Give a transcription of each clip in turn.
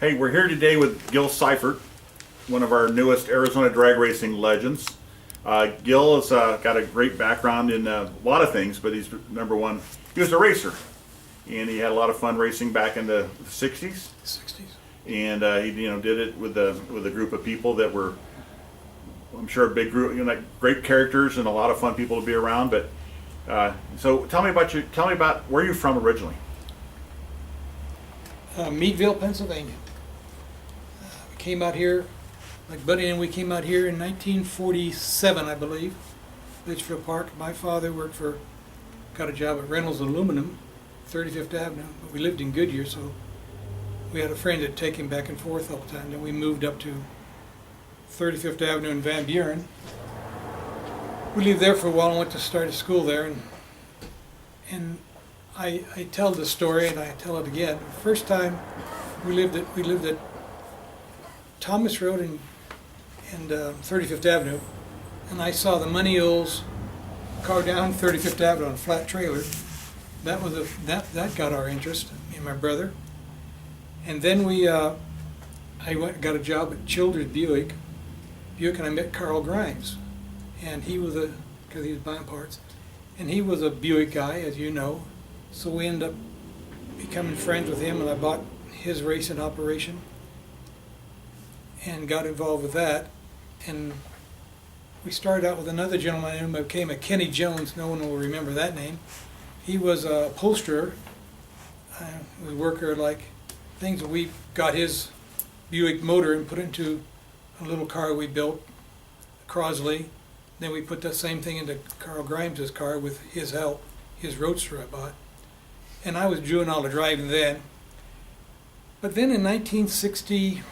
Hey, we're here today with Gil Cypret, one of our newest Arizona drag racing legends. Gil has got a great background in a lot of things, but he's number one. He was a racer, and he had a lot of fun racing back in the '60s. And he, did it with a group of people that were, I'm sure, a big group, like great characters and a lot of fun people to be around. But so tell me about where you're from originally. Meadville, Pennsylvania. We came out here, like Buddy and we came out here in 1947, I believe, Litchfield Park. My father got a job at Reynolds Aluminum, 35th Avenue, but we lived in Goodyear, so we had a friend that'd take him back and forth all the time. Then we moved up to 35th Avenue in Van Buren. We lived there for a while and went to start a school there, and I tell the story and I tell it again. First time we lived at Thomas Road and 35th Avenue, and I saw the Money Oles car down 35th Avenue on a flat trailer. That got our interest, me and my brother. And then got a job at Childers Buick, and I met Carl Grimes, and because he was buying parts, and he was a Buick guy, as you know. So we ended up becoming friends with him, and I bought his racing operation and got involved with that. And we started out with another gentleman who became a Kenny Jones. No one will remember that name. He was a upholsterer, a worker like things. We got his Buick motor and put it into a little car we built, Crosley. Then we put the same thing into Carl Grimes' car with his help, his Roadster I bought. And I was doing all the driving then. But then in 1960,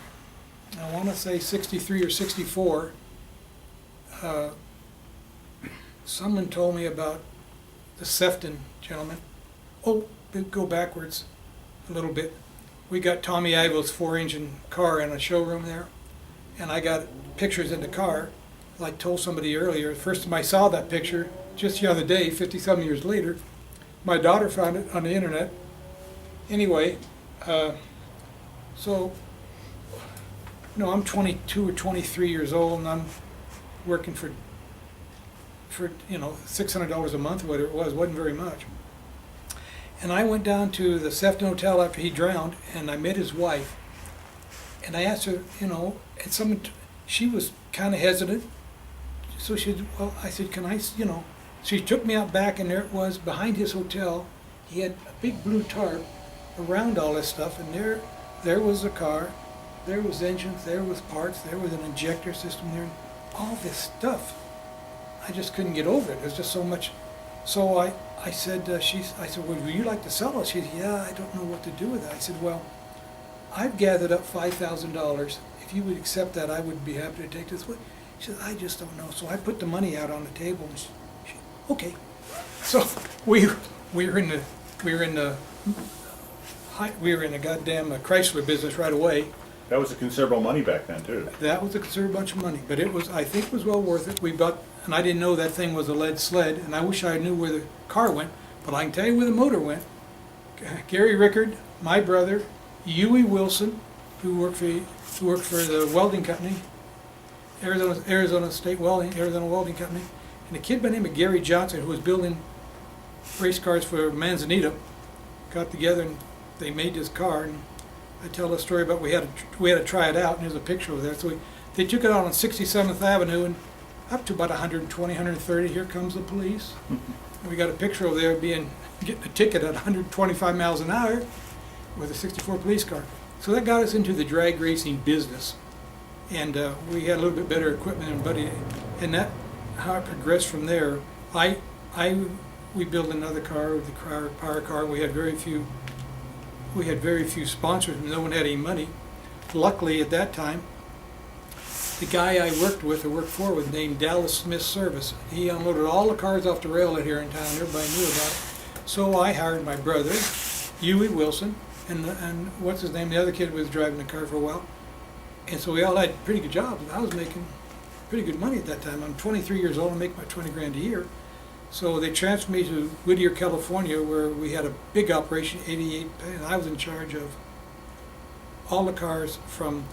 I want to say 63 or 64, someone told me about the Sefton gentleman. Oh, go backwards a little bit. We got Tommy Ivo's 4-engine car in a showroom there, and I got pictures in the car. Like I told somebody earlier, the first time I saw that picture, just the other day, 50-some years later, my daughter found it on the internet. Anyway, I'm 22 or 23 years old, and I'm working for $600 a month, whatever it was. Wasn't very much. And I went down to the Sefton Hotel after he drowned, and I met his wife. And I asked her, she was kind of hesitant. So I said, can I, she took me out back, and there it was behind his hotel. He had a big blue tarp around all this stuff, and there was a car, there was engines, there was parts, there was an injector system there, all this stuff. I just couldn't get over it. There's just so much. So I said, well, would you like to sell it? She said, yeah, I don't know what to do with it. I said, well, I've gathered up $5,000. If you would accept that, I would be happy to take this. She said, I just don't know. So I put the money out on the table, and okay. So we were in the goddamn Chrysler business right away. That was a considerable money back then too. That was a considerable bunch of money, but I think it was well worth it. We bought, and I didn't know that thing was a lead sled, and I wish I knew where the car went, but I can tell you where the motor went. Gary Rickard, my brother, Huey Wilson, who worked for the welding company, Arizona Welding Company, and a kid by the name of Gary Johnson, who was building race cars for Manzanita, got together and they made this car. And I tell a story about we had to try it out, and there's a picture of there. So they took it out on 67th Avenue and up to about 120, 130. Here comes the police. We got a picture of there getting a ticket at 125 miles an hour with a 64 police car. So that got us into the drag racing business, and we had a little bit better equipment than Buddy, and that how it progressed from there. We built another car with the power car. We had very few sponsors, and no one had any money. Luckily, at that time, the guy I worked for was named Dallas Smith Service. He unloaded all the cars off the railroad here in town. Everybody knew about it. So I hired my brother, Huey Wilson, and what's his name? The other kid was driving the car for a while. And so we all had pretty good jobs. I was making pretty good money at that time. I'm 23 years old and make about 20 grand a year. So they transferred me to Whittier, California, where we had a big operation, 88, and I was in charge of all the cars from,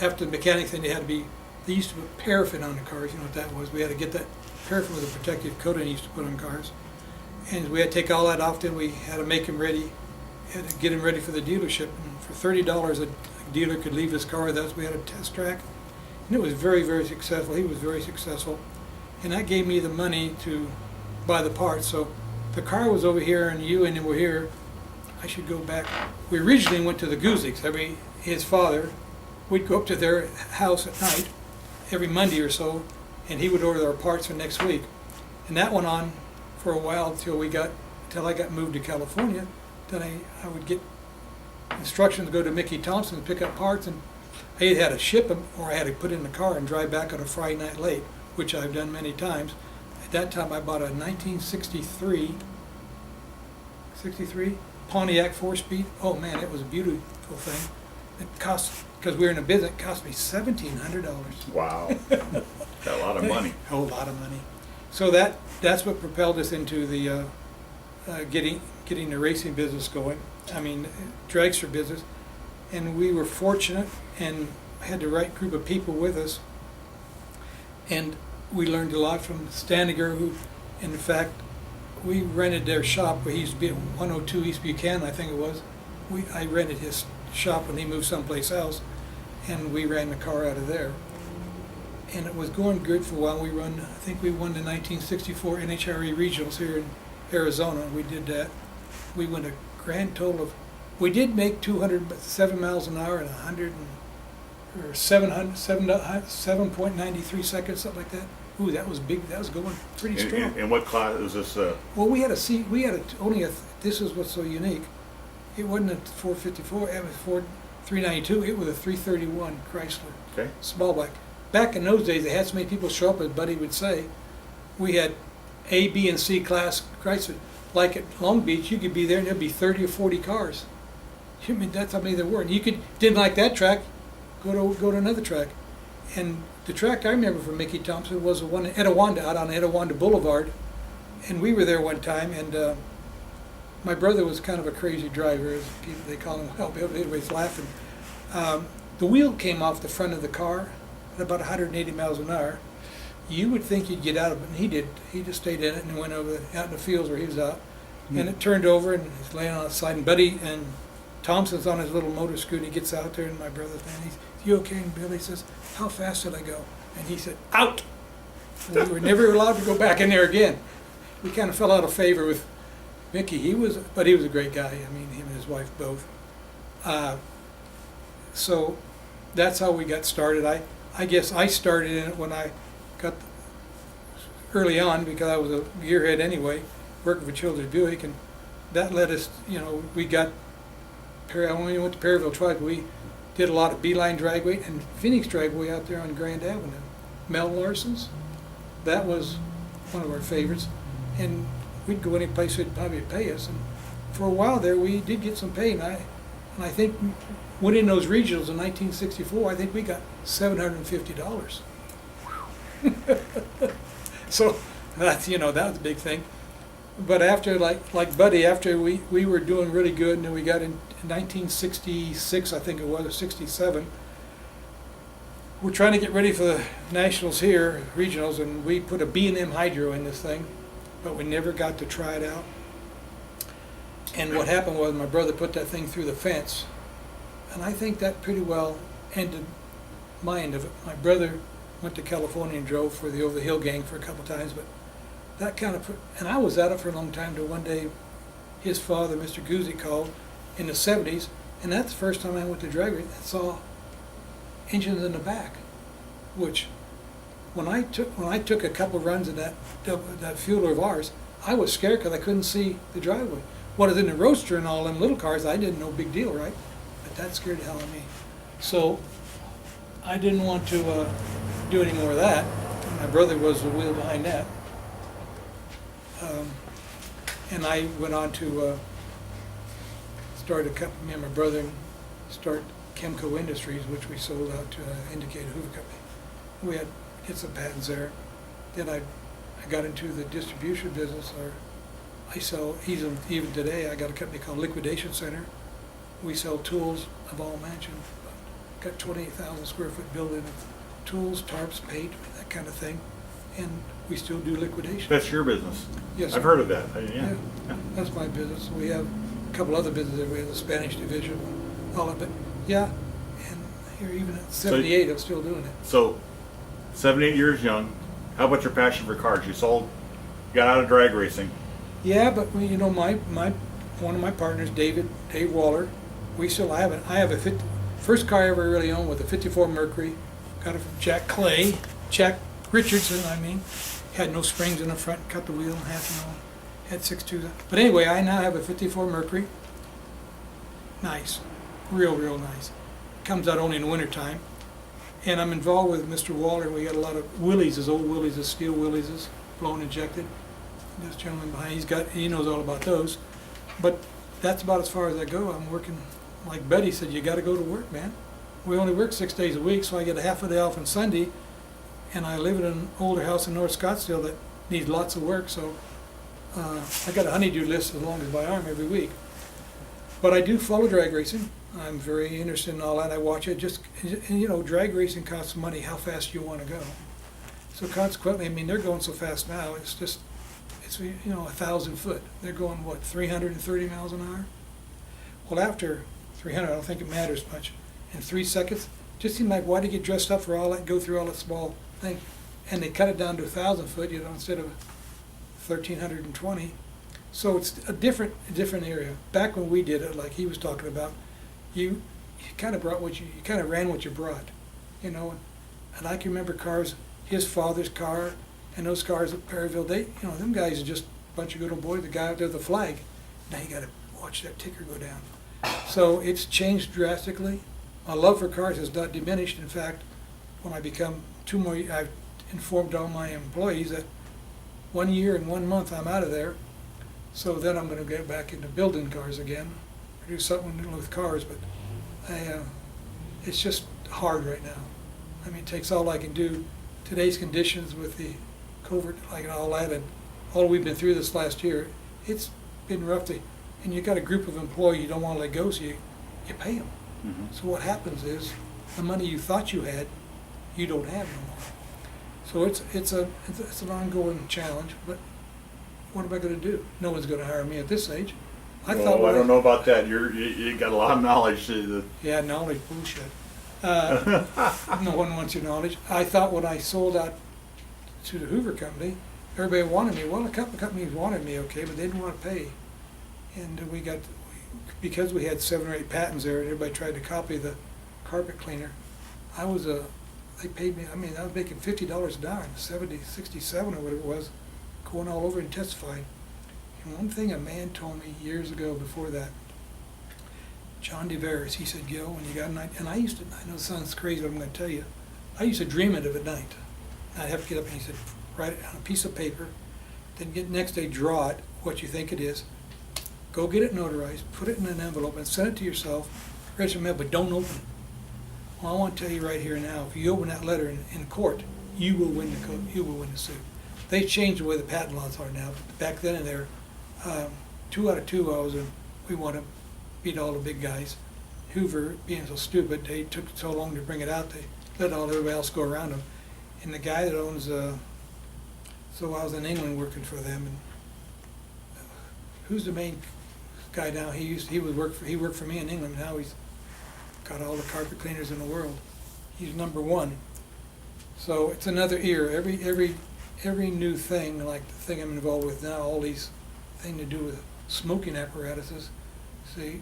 after the mechanics, and they used to put paraffin on the cars, you know what that was. We had to get that paraffin with a protective coating they used to put on cars. And we had to take all that off, then we had to make them ready, had to get them ready for the dealership. And for $30 a dealer could leave his car with us. We had a test track. And it was very, very successful. He was very successful. And that gave me the money to buy the parts. So the car was over here and you and were here. I should go back. We originally went to the Guzik's. His father, we'd go up to their house at night every Monday or so, and he would order our parts for next week. And that went on for a while till I got moved to California. Then I would get instructions to go to Mickey Thompson to pick up parts, and I either had to ship them or I had to put in the car and drive back on a Friday night late, which I've done many times. At that time I bought a 1963 Pontiac 4-speed. Oh man, it was a beautiful thing. It cost, because we were in a business, it cost me $1,700. Wow. Got a lot of money. A whole lot of money. So that's what propelled us into the getting the racing business going. Dragster business. And we were fortunate and had the right group of people with us. And we learned a lot from Staniger, who, in fact, we rented their shop. He used to be at 102 East Buchanan, I think it was. I rented his shop when he moved someplace else, and we ran the car out of there. And it was going good for a while. I think we won the 1964 NHRA Regionals here in Arizona. We did that. We went a grand total of, we did make 207 miles an hour and 7.93 seconds, something like that. Ooh, that was big. That was going pretty strong. And what class is this? Well, this is what's so unique. It wasn't a 454, it was 392. It was a 331 Chrysler. Okay. Small block. Back in those days, they had so many people show up, as Buddy would say. We had A, B, and C class Chrysler. Like at Long Beach, you could be there and there'd be 30 or 40 cars. That's how many there were. And you didn't like that track, go to another track. And the track I remember from Mickey Thompson was the one in Etiwanda, out on Etiwanda Boulevard. And we were there one time, and my brother was kind of a crazy driver, as people, they call him. Well, everybody's laughing. The wheel came off the front of the car at about 180 miles an hour. You would think you'd get out of it, and he did. He just stayed in it and went over out in the fields where he was out. And it turned over, and he's laying on the side. And Buddy and Thompson's on his little motor scooter. He gets out there, and my brother's man, he's, "You okay?" And Billy says, "How fast did I go?" And he said, "Out!" And we were never allowed to go back in there again. We kind of fell out of favor with Mickey. But he was a great guy. Him and his wife both. So that's how we got started. I guess I started in it when I got early on, because I was a gearhead anyway, working for Children's Buick, and that led us. We got. When we went to Perryville twice, we did a lot of Beeline Dragway and Phoenix Dragway out there on Grand Avenue. Mel Larson's, that was one of our favorites, and we'd go any place they'd probably pay us. And for a while there, we did get some pay, and I think winning those regionals in 1964, I think we got $750. So that's that was a big thing. But after like Buddy, after we were doing really good, and then we got in 1966, I think it was, or 67. We're trying to get ready for the nationals here, regionals, and we put a B&M hydro in this thing, but we never got to try it out. And what happened was my brother put that thing through the fence, and I think that pretty well ended my end of it. My brother went to California and drove for the Over the Hill gang for a couple times, but that kind of and I was at it for a long time, till one day his father, Mr. Guzzi, called in the 70s, and that's the first time I went to drag race and saw engines in the back, which when I took a couple runs in that Fueler of ours, I was scared because I couldn't see the driveway. What is in the Roadster and all them little cars, I didn't know, big deal, right? But that scared the hell out of me. So I didn't want to do any more of that. My brother was the wheel behind that. And I went on to start a company, me and my brother, start Chemco Industries, which we sold out to Indicator Hoover Company. We had hit some patents there. Then I got into the distribution business, or I sell, even today, I got a company called Liquidation Center. We sell tools of all mansions. got 28,000 square foot building of tools, tarps, paint, that kind of thing. And we still do liquidation. That's your business. Yes, I've sir. heard of that. Yeah, that's my business. We have a couple other businesses. We have the Spanish division, all of it. Yeah, and here even at 78, I'm still doing it. So, 78 years young. How about your passion for cars? You got out of drag racing. Yeah, but you know, my one of my partners, Dave Waller, we still have it. I have first car I ever really owned was a '54 Mercury. Got it from Jack Richardson. I mean, had no springs in the front, cut the wheel in half, you know, had 6.2. But anyway, I now have a '54 Mercury. Nice, real nice. Comes out only in the wintertime. And I'm involved with Mr. Waller. We got a lot of Willys, old Willys, steel Willys, blown injected. This gentleman behind, he knows all about those. But that's about as far as I go. I'm working, like Betty said, you got to go to work, man. We only work 6 days a week, so I get a half a day off on Sunday. And I live in an older house in North Scottsdale that needs lots of work, so I got a honey-do list as long as my arm every week. But I do follow drag racing. I'm very interested in all that. I watch it. And, you know, drag racing costs money. How fast you want to go. So consequently, I mean, they're going so fast now. It's you know, 1,000 foot. They're going what, 330 miles an hour? Well, after 300, I don't think it matters much. In 3 seconds, just seemed like why do you get dressed up for all that? Go through all that small thing, and they cut it down to 1,000 foot. You know, instead of 1,320. So it's a different area. Back when we did it, like he was talking about, you kind of brought you kind of ran what you brought, you know. And I can remember cars, his father's car, and those cars at Perryville. Them guys are just a bunch of good old boys. The guy out there with the flag. Now you got to watch that ticker go down. So it's changed drastically. My love for cars has not diminished. In fact, when I become I've informed all my employees that 1 year and 1 month I'm out of there. So then I'm going to get back into building cars again, or do something with cars. But it's just hard right now. I mean, it takes all I can do. Today's conditions with the COVID, like and all that, and all we've been through this last year, it's been rough. And you got a group of employees you don't want to let go, so you pay them. Mm-hmm. So what happens is the money you thought you had, you don't have no more. So it's an ongoing challenge. But what am I going to do? No one's going to hire me at this age. I don't know about that. You got a lot of knowledge. Yeah, knowledge bullshit. No one wants your knowledge. I thought when I sold out to the Hoover Company, everybody wanted me. Well, a couple of companies wanted me, okay, but they didn't want to pay. And because we had 7 or 8 patents there, and everybody tried to copy the carpet cleaner. They paid me. I mean, I was making $50 an hour, 67 or whatever it was, going all over and testifying. And one thing a man told me years ago before that, John DeVeris, he said, Gil, when you got a night, and I know it sounds crazy, but I'm going to tell you, I used to dream it of at night. I'd have to get up and he said, write it on a piece of paper, then next day draw it, what you think it is, go get it notarized, put it in an envelope and send it to yourself, register mail, but don't open it. Well, I want to tell you right here now, if you open that letter in court, you will win the suit. They changed the way the patent laws are now, but back then and there, 2 out of 2 we want to beat all the big guys. Hoover, being so stupid, they took so long to bring it out, they let everybody else go around them. And the guy that owns, so I was in England working for them, and who's the main guy now? He worked for me in England. Now he's got all the carpet cleaners in the world. He's #1. So it's another era. Every new thing, like the thing I'm involved with now, all these things to do with smoking apparatuses. See,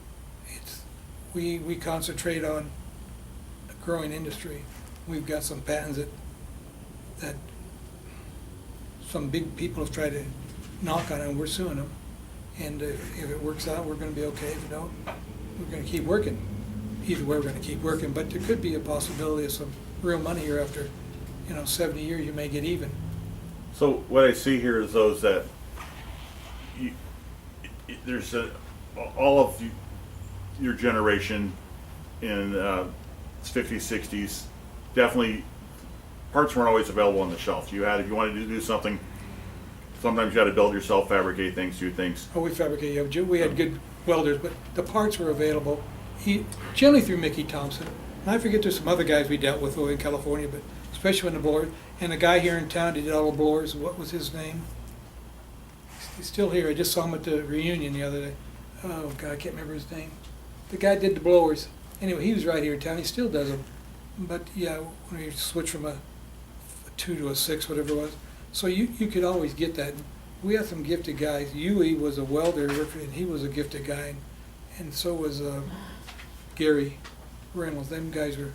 we concentrate on a growing industry. We've got some patents that some big people have tried to knock on, and we're suing them. And if it works out, we're going to be okay. If it don't, we're going to keep working. Either way, we're going to keep working. But there could be a possibility of some real money here after, 70 years. You may get even. So what I see here is those that there's all of your generation in 50s, 60s, definitely parts weren't always available on the shelf. If you wanted to do something, sometimes you had to build yourself, fabricate things, do things. Oh, we fabricate. Yeah, we had good welders, but the parts were available. Generally through Mickey Thompson. And I forget there's some other guys we dealt with over in California, but especially when the blowers. And the guy here in town, he did all the blowers. What was his name? He's still here. I just saw him at the reunion the other day. Oh God, I can't remember his name. The guy did the blowers. Anyway, he was right here in town. He still does them. But yeah, when you switch from a 2 to a 6, whatever it was. So you could always get that. We had some gifted guys. Huey was a welder, and he was a gifted guy, and so was Gary Reynolds. Them guys were,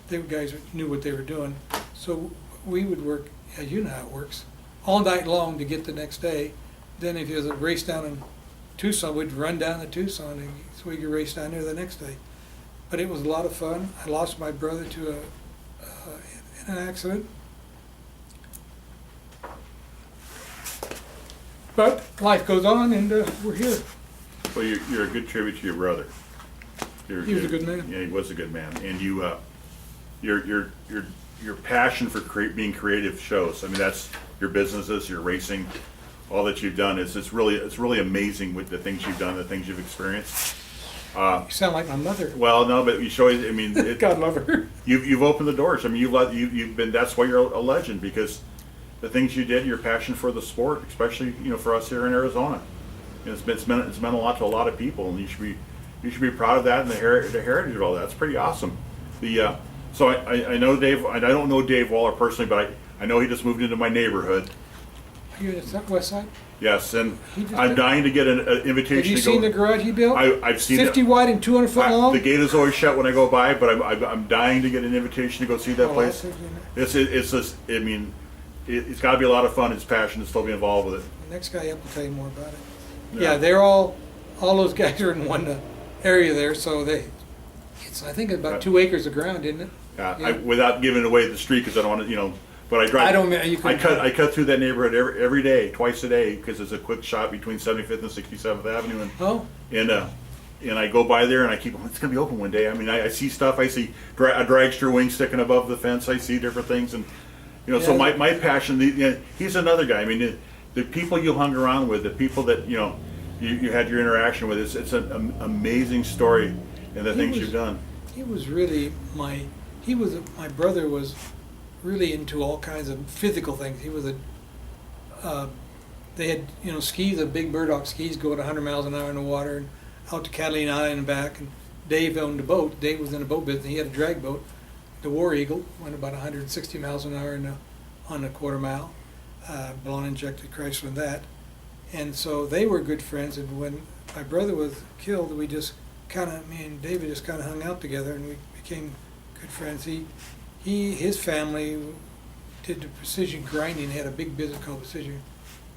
they were guys that knew what they were doing. So we would work, as you know how it works, all night long to get the next day. Then if there was a race down in Tucson, we'd run down to Tucson, and so we could race down there the next day. But it was a lot of fun. I lost my brother to in an accident. But life goes on, and we're here. Well, you're a good tribute to your brother. He was a good man. Yeah, he was a good man, and your passion for being creative shows. I mean, that's your businesses, your racing, all that you've done. It's really amazing with the things you've done, the things you've experienced. You sound like my mother. Well, no, but you show. I mean, God love her. You've opened the doors. I mean, you've been. That's why you're a legend, because the things you did, your passion for the sport, especially for us here in Arizona, it's meant a lot to a lot of people, and you should be proud of that and the heritage of all that. That's pretty awesome. So I know Dave. I don't know Dave Waller personally, but I know he just moved into my neighborhood. Are you in the west side? Yes, and I'm dying to get an invitation. Have you to go. seen the garage he built? I've seen 50 it. wide and 200 foot long. The gate is always shut when I go by, but I'm dying to get an invitation to go see that place. It's just. I mean, it's got to be a lot of fun. His passion to still be involved with it. The next guy up will tell you more about it. Yeah, they're all those guys are in one area there, so I think it's about 2 acres of ground, isn't it? Yeah. Without giving away the street, because I don't want to, but I drive. I don't. I cut through that neighborhood every day, twice a day, because it's a quick shot between 75th and 67th Avenue, and I go by there and I keep. It's gonna be open one day. I mean, I see stuff. I see a dragster wing sticking above the fence. I see different things, and so my passion. He's another guy. I mean, the people you hung around with, the people that you had your interaction with. It's an amazing story, and the things you've done. He was really my brother was really into all kinds of physical things. He was they had skis, the big burdock skis go at 100 miles an hour in the water, and out to Catalina Island and back. And Dave owned a boat. Dave was in a boat business. He had a drag boat. The War Eagle went about 160 miles an hour on a quarter mile. Balloon injected Chrysler in that. And so they were good friends. And when my brother was killed, me and David just kind of hung out together, and we became good friends. His family did the precision grinding. They had a big business called Precision.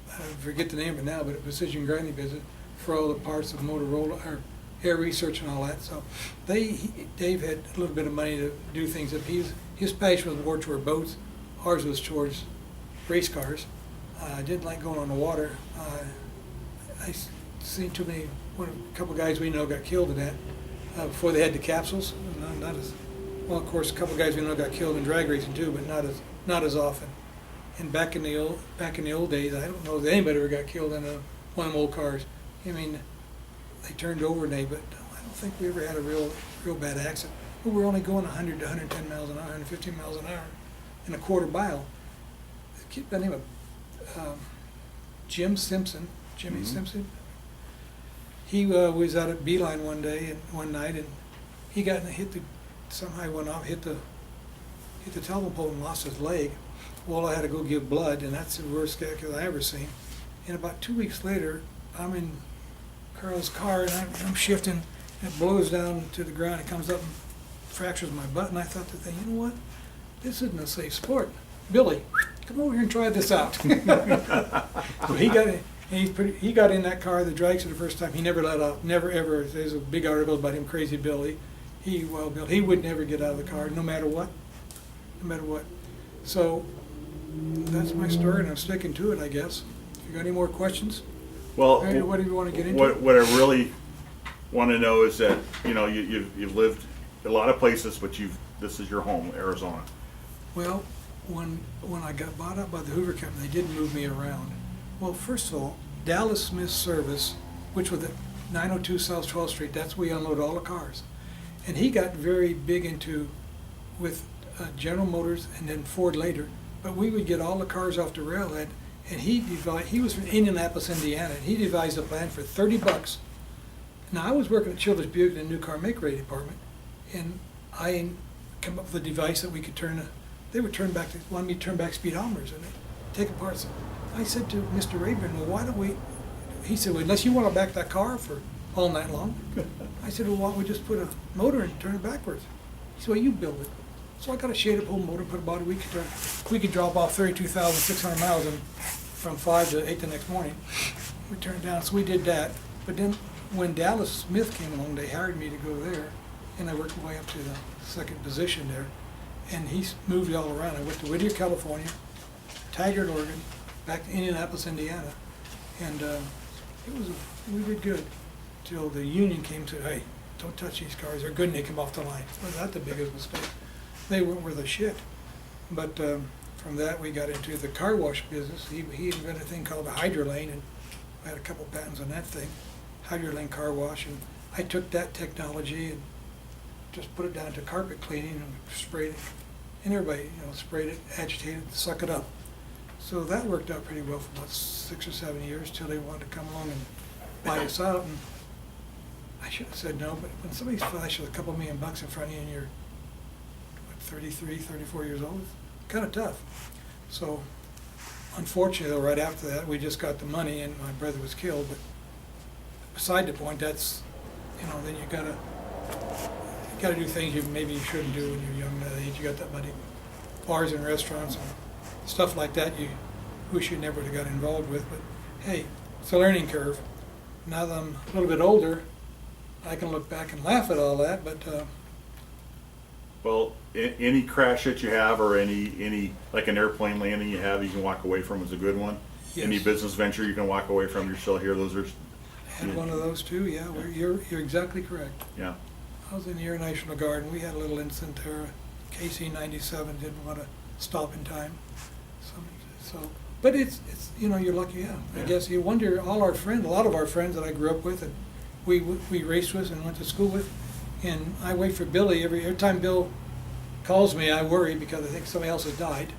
I forget the name of it now, but a precision grinding business for all the parts of Motorola or air research and all that. So Dave had a little bit of money to do things. His passion was more toward boats. Ours was towards race cars. I didn't like going on the water. I seen too many. A couple guys we know got killed in that before they had the capsules. Not as well, of course. A couple guys we know got killed in drag racing too, but not as often. And back in the old days, I don't know if anybody ever got killed in one of them old cars. I mean, they turned over and but I don't think we ever had a real bad accident. We were only going 100 to 110 miles an hour, 115 miles an hour in a quarter mile. The kid by the name of Jimmy Simpson. He was out at Beeline one night, and he got somehow he went off, hit the telephone pole and lost his leg. Well, I had to go give blood, and that's the worst kill I ever seen. And about 2 weeks later, I'm in Carl's car, and I'm shifting, and it blows down to the ground. It comes up and fractures my butt, and I thought, you know what? This isn't a safe sport. Billy, come over here and try this out. So he got in. He got in that car, the drags for the first time. He never let out, never ever. There's a big article about him, Crazy Billy. He would never get out of the car, no matter what. So that's my story, and I'm sticking to it, I guess. If you got any more questions? Well, what do you want to get into? What I really want to know is that you've lived a lot of places, but this is your home, Arizona. Well, when I got bought up by the Hoover Company, they did move me around. Well, first of all, Dallas Smith Service, which was at 902 South 12th Street, that's where we unload all the cars. And he got very big into, with General Motors and then Ford later, but we would get all the cars off the railhead, and he was from Indianapolis, Indiana, and he devised a plan for $30. Now, I was working at Childers Buick in the new car make-ready department, and I come up with a device that we could they would wanted me to turn back speedometers and take apart. So I said to Mr. Rayburn, well, why don't we, he said, well, unless you want to back that car for all night long. I said, well, why don't we just put a motor and turn it backwards? He said, well, you build it. So I got a shaded pole motor, put a body, we could drop off 32,600 miles from 5 to 8 the next morning. We turned down, so we did that. But then when Dallas Smith came along, they hired me to go there, and I worked my way up to the second position there. And he moved me all around. I went to Whittier, California, Taggart, Oregon, back to Indianapolis, Indiana. And we did good till the union came to, hey, don't touch these cars, they're good, and they come off the line. Well, that's the biggest mistake. They weren't worth a shit. But from that, we got into the car wash business. He invented a thing called a hydrolane, and I had a couple patents on that thing, hydrolane car wash. And I took that technology and just put it down to carpet cleaning and sprayed it. And everybody, sprayed it, agitated, suck it up. So that worked out pretty well for about 6 or 7 years till they wanted to come along and buy us out. And I should have said no, but when somebody flashes a couple $1 million in front of you and you're 33, 34 years old, it's kind of tough. So unfortunately, though, right after that, we just got the money and my brother was killed. But beside the point, that's, then you gotta do things maybe you shouldn't do when you're young that age. You got that money, bars and restaurants and stuff like that you wish you never would have got involved with. But hey, it's a learning curve. Now that I'm a little bit older, I can look back and laugh at all that, but Well, any crash that you have, or any like an airplane landing you have, you can walk away from is a good one. yes. Any business venture you can walk away from, you're still here. Those are, I had one of those too, yeah. You're exactly correct. yeah. I was in the Air National Guard, and we had a little incident there. KC-97 didn't want to stop in time. But it's you're lucky, yeah. I Yeah. guess you wonder, a lot of our friends that I grew up with and we raced with and went to school with, and I wait for Billy every time Bill calls me, I worry because I think somebody else has died,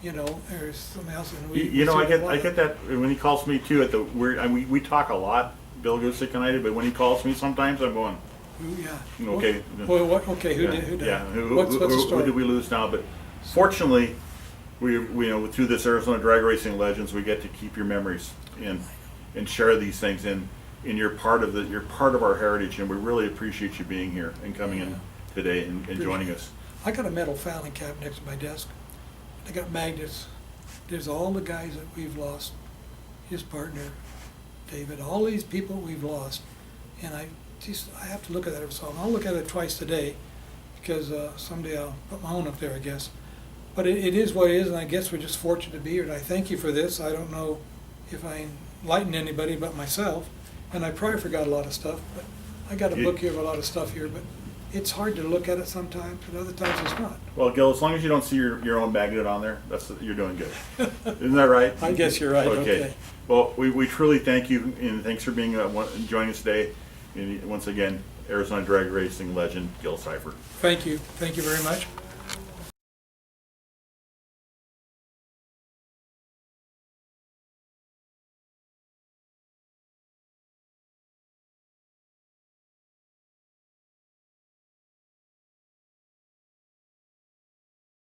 or somebody else. And I get that when he calls me too. We talk a lot, Bill Goosick and I did, but when he calls me, sometimes I'm going, yeah. okay. Okay, who did? Yeah, What's the story? who did we lose now? But fortunately, we through this Arizona Drag Racing Legends, we get to keep your memories and share these things, and you're part of our heritage, and we really appreciate you being here and coming in today and joining us. I got a metal filing cabinet next to my desk. I got magnets. There's all the guys that we've lost, his partner, David, all these people we've lost, and I have to look at that every so often. I'll look at it twice today because someday I'll put my own up there, I guess. But it is what it is, and I guess we're just fortunate to be here. And I thank you for this. I don't know if I enlightened anybody but myself, and I probably forgot a lot of stuff. But I got a book here of a lot of stuff here, but it's hard to look at it sometimes, but other times it's not. Well, Gil, as long as you don't see your own magnet on there, you're doing good. Isn't that right? I guess you're right. Okay. Well, we truly thank you, and thanks for being joining us today. And once again, Arizona Drag Racing legend Gil Cypret. Thank you. Thank you very much.